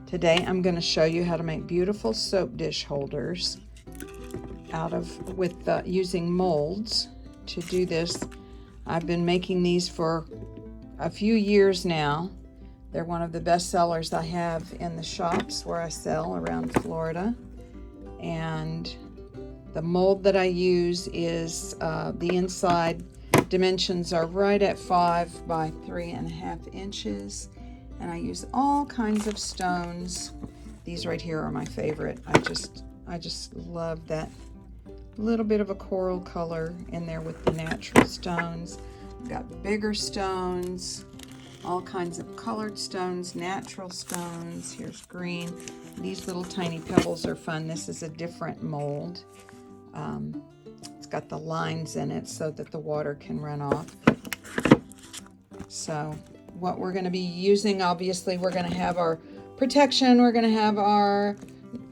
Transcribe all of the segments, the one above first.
Today I'm going to show you how to make beautiful soap dish holders using molds. To do this, I've been making these for a few years now. They're one of the best sellers I have in the shops where I sell around Florida. And the mold that I use is the inside dimensions are right at 5 by 3.5 inches. And I use all kinds of stones. These right here are my favorite. I just love that little bit of a coral color in there with the natural stones. I've got bigger stones, all kinds of colored stones, natural stones. Here's green. These little tiny pebbles are fun. This is a different mold. It's got the lines in it so that the water can run off. So what we're going to be using, obviously, we're going to have our protection, we're going to have our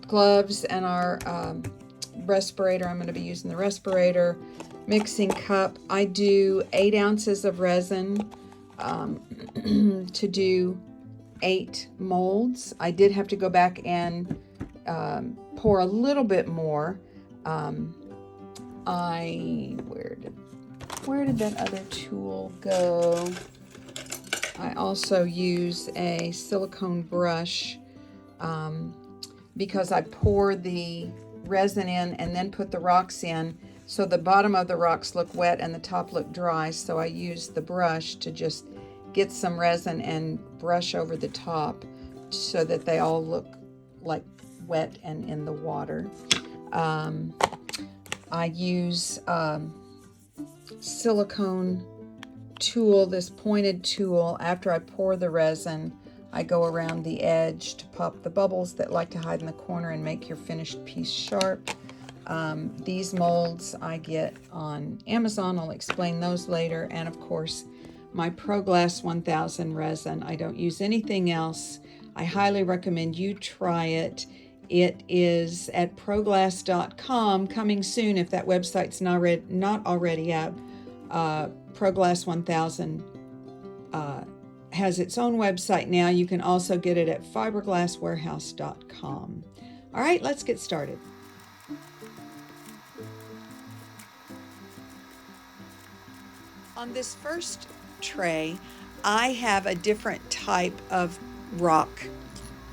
gloves and our respirator. I'm going to be using the respirator, mixing cup. I do 8 ounces of resin to do 8 molds. I did have to go back and pour a little bit more. Where did that other tool go? I also use a silicone brush because I pour the resin in and then put the rocks in, so the bottom of the rocks look wet and the top look dry. So I use the brush to just get some resin and brush over the top so that they all look like wet and in the water. I use silicone tool, this pointed tool. After I pour the resin, I go around the edge to pop the bubbles that like to hide in the corner and make your finished piece sharp. These molds I get on Amazon. I'll explain those later. And of course, my ProGlas 1000 resin. I don't use anything else. I highly recommend you try it. It is at ProGlas.com, coming soon if that website's not already up. ProGlas 1000 has its own website now. You can also get it at fiberglasswarehouse.com. All right, let's get started. On this first tray, I have a different type of rock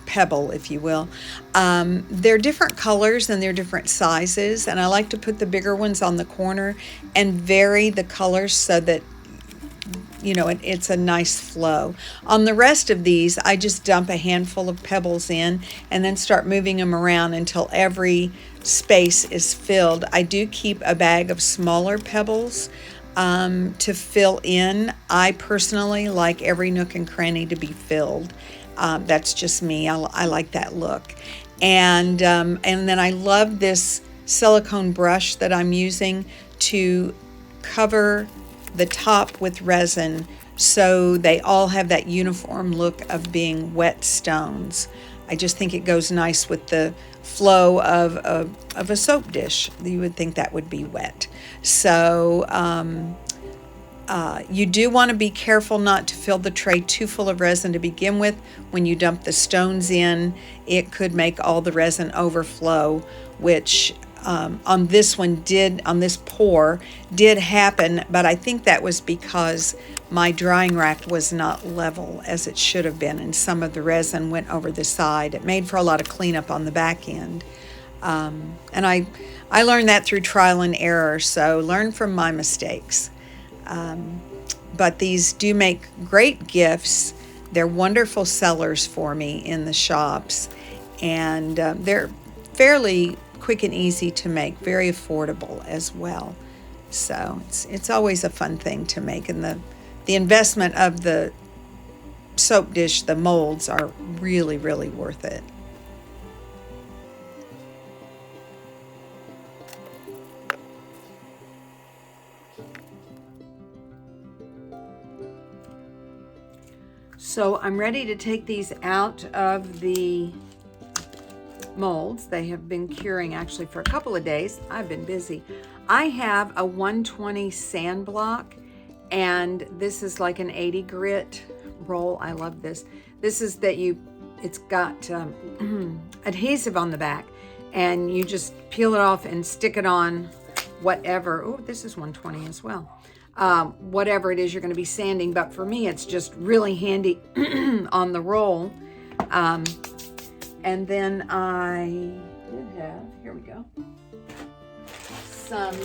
pebble, if you will. They're different colors and they're different sizes, and I like to put the bigger ones on the corner and vary the colors so that it's a nice flow. On the rest of these, I just dump a handful of pebbles in and then start moving them around until every space is filled. I do keep a bag of smaller pebbles to fill in. I personally like every nook and cranny to be filled. That's just me. I like that look. And then I love this silicone brush that I'm using to cover the top with resin so they all have that uniform look of being wet stones. I just think it goes nice with the flow of a soap dish. You would think that would be wet. So you do want to be careful not to fill the tray too full of resin to begin with. When you dump the stones in, it could make all the resin overflow, which on this pour did happen, but I think that was because my drying rack was not level as it should have been, and some of the resin went over the side. It made for a lot of cleanup on the back end. And I learned that through trial and error, so learn from my mistakes. But these do make great gifts. They're wonderful sellers for me in the shops, and they're fairly quick and easy to make, very affordable as well. So it's always a fun thing to make, and the investment of the soap dish, the molds, are really, really worth it. So I'm ready to take these out of the molds. They have been curing actually for a couple of days. I've been busy. I have a 120 sand block, and this is like an 80 grit roll. I love this. This is that it's got adhesive on the back, and you just peel it off and stick it on whatever. Oh, this is 120 as well. Whatever it is you're going to be sanding, but for me it's just really handy on the roll. And then I did have, here we go, some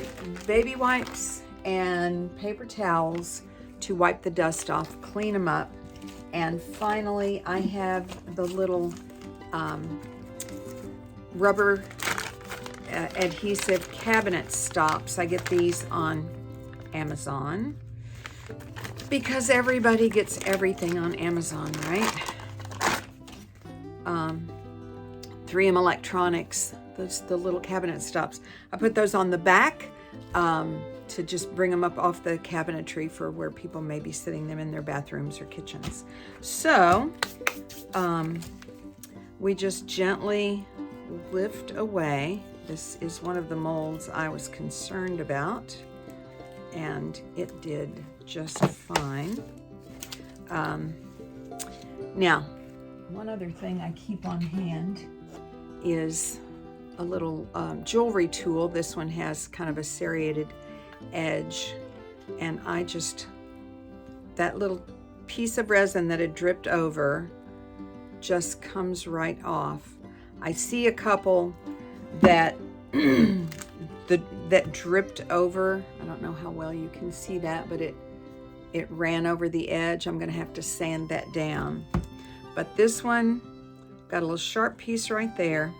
baby wipes and paper towels to wipe the dust off, clean them up. And finally, I have the little rubber adhesive cabinet stops. I get these on Amazon because everybody gets everything on Amazon, right? 3M Electronics, the little cabinet stops. I put those on the back to just bring them up off the cabinetry for where people may be sitting them in their bathrooms or kitchens. So we just gently lift away. This is one of the molds I was concerned about, and it did just fine. Now, one other thing I keep on hand is a little jewelry tool. This one has kind of a serrated edge, and that little piece of resin that had dripped over just comes right off. I see a couple that that dripped over. I don't know how well you can see that, but it ran over the edge. I'm gonna have to sand that down. But this one got a little sharp piece right there,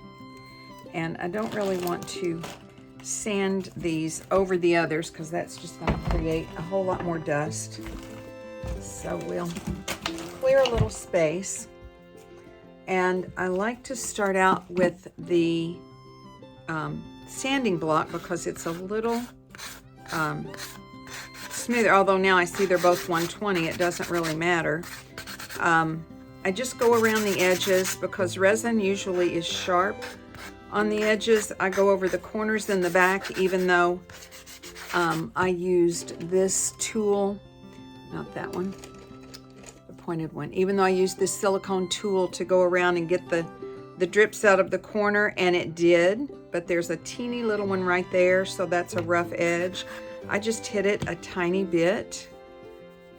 and I don't really want to sand these over the others because that's just going to create a whole lot more dust. So we'll clear a little space, and I like to start out with the sanding block because it's a little smoother, although now I see they're both 120. It doesn't really matter. I just go around the edges because resin usually is sharp on the edges. I go over the corners in the back, even though I used this tool, not that one, the pointed one, even though I used this silicone tool to go around and get the drips out of the corner, and it did, but there's a teeny little one right there, so that's a rough edge. I just hit it a tiny bit.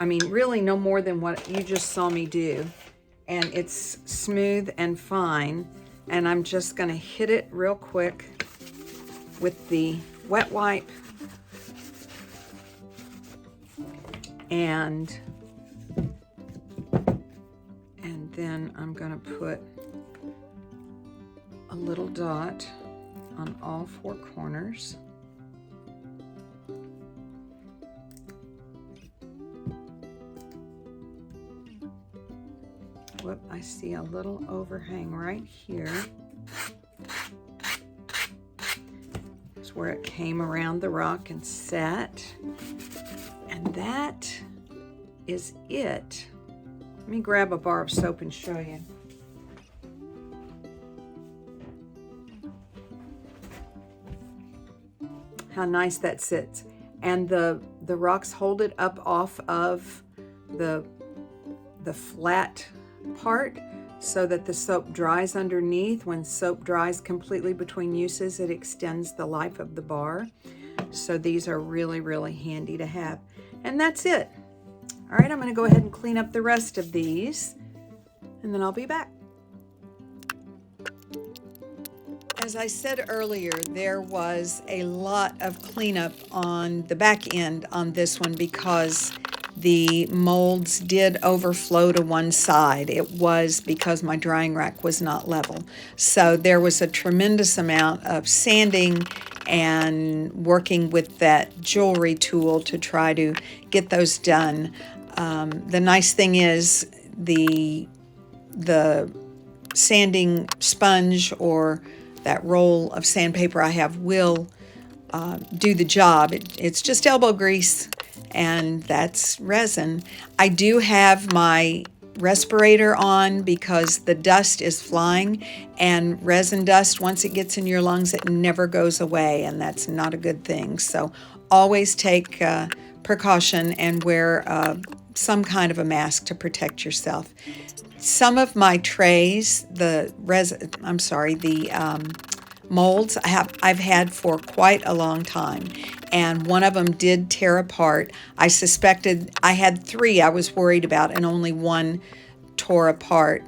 I mean, really no more than what you just saw me do. And it's smooth and fine. And I'm just gonna hit it real quick with the wet wipe. And then I'm gonna put a little dot on all four corners. Whoop, I see a little overhang right here. It's where it came around the rock and sat. And that is it. Let me grab a bar of soap and show you. How nice that sits. And the rocks hold it up off of the flat part so that the soap dries underneath. When soap dries completely between uses, it extends the life of the bar. So these are really, really handy to have. And that's it. All right, I'm going to go ahead and clean up the rest of these, and then I'll be back. As I said earlier, there was a lot of cleanup on the back end on this one because the molds did overflow to one side. It was because my drying rack was not level. So there was a tremendous amount of sanding and working with that jewelry tool to try to get those done. The nice thing is the sanding sponge or that roll of sandpaper I have will do the job. It's just elbow grease, and that's resin. I do have my respirator on because the dust is flying, and resin dust, once it gets in your lungs, it never goes away, and that's not a good thing. So always take precaution and wear some kind of a mask to protect yourself. Some of my trays, the molds I've had for quite a long time, and one of them did tear apart. I suspected I had 3 I was worried about, and only one tore apart.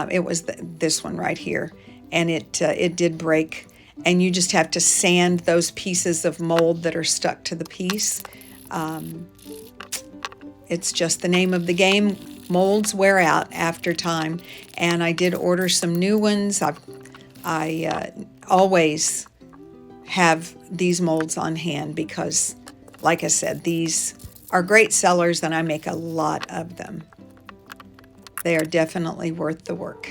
It was this one right here, and it did break. And you just have to sand those pieces of mold that are stuck to the piece. It's just the name of the game. Molds wear out after time, and I did order some new ones. I always have these molds on hand because, like I said, these are great sellers and I make a lot of them. They are definitely worth the work.